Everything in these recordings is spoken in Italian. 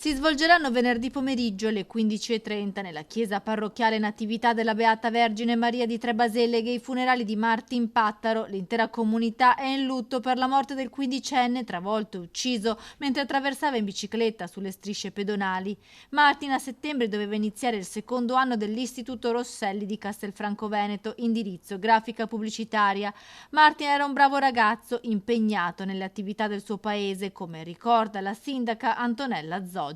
Si svolgeranno venerdì pomeriggio alle 15:30 nella chiesa parrocchiale Natività della Beata Vergine Maria di Tre Baseleghe i funerali di Martin Pattaro. L'intera comunità è in lutto per la morte del quindicenne travolto e ucciso mentre attraversava in bicicletta sulle strisce pedonali. Martin a settembre doveva iniziare il secondo anno dell'Istituto Rosselli di Castelfranco Veneto, indirizzo grafica pubblicitaria. Martin era un bravo ragazzo impegnato nelle attività del suo paese, come ricorda la sindaca Antonella Zoggia.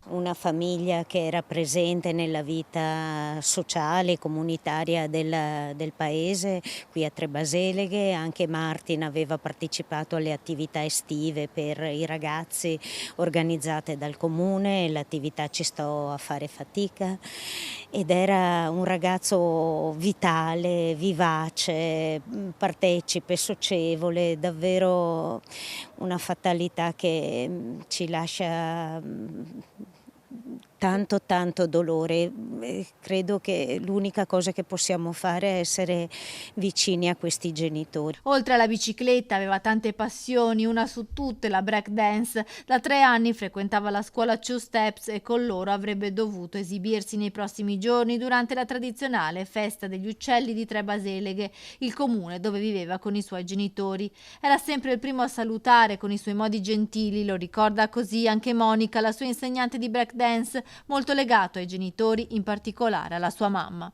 Una famiglia che era presente nella vita sociale, comunitaria del paese, qui a Tre Baseleghe. Anche Martin aveva partecipato alle attività estive per i ragazzi organizzate dal comune, l'attività Ci sto a fare fatica, ed era un ragazzo vitale, vivace, partecipe, socievole, davvero una fatalità che ci lascia tanto dolore. Credo che l'unica cosa che possiamo fare è essere vicini a questi genitori. Oltre alla bicicletta aveva tante passioni, una su tutte la break dance. Da 3 anni frequentava la scuola Two Steps e con loro avrebbe dovuto esibirsi nei prossimi giorni durante la tradizionale festa degli uccelli di Tre Baseleghe, il comune dove viveva con i suoi genitori. Era sempre il primo a salutare con i suoi modi gentili, lo ricorda così anche Monica, la sua insegnante di break dance, molto legato ai genitori, in particolare alla sua mamma.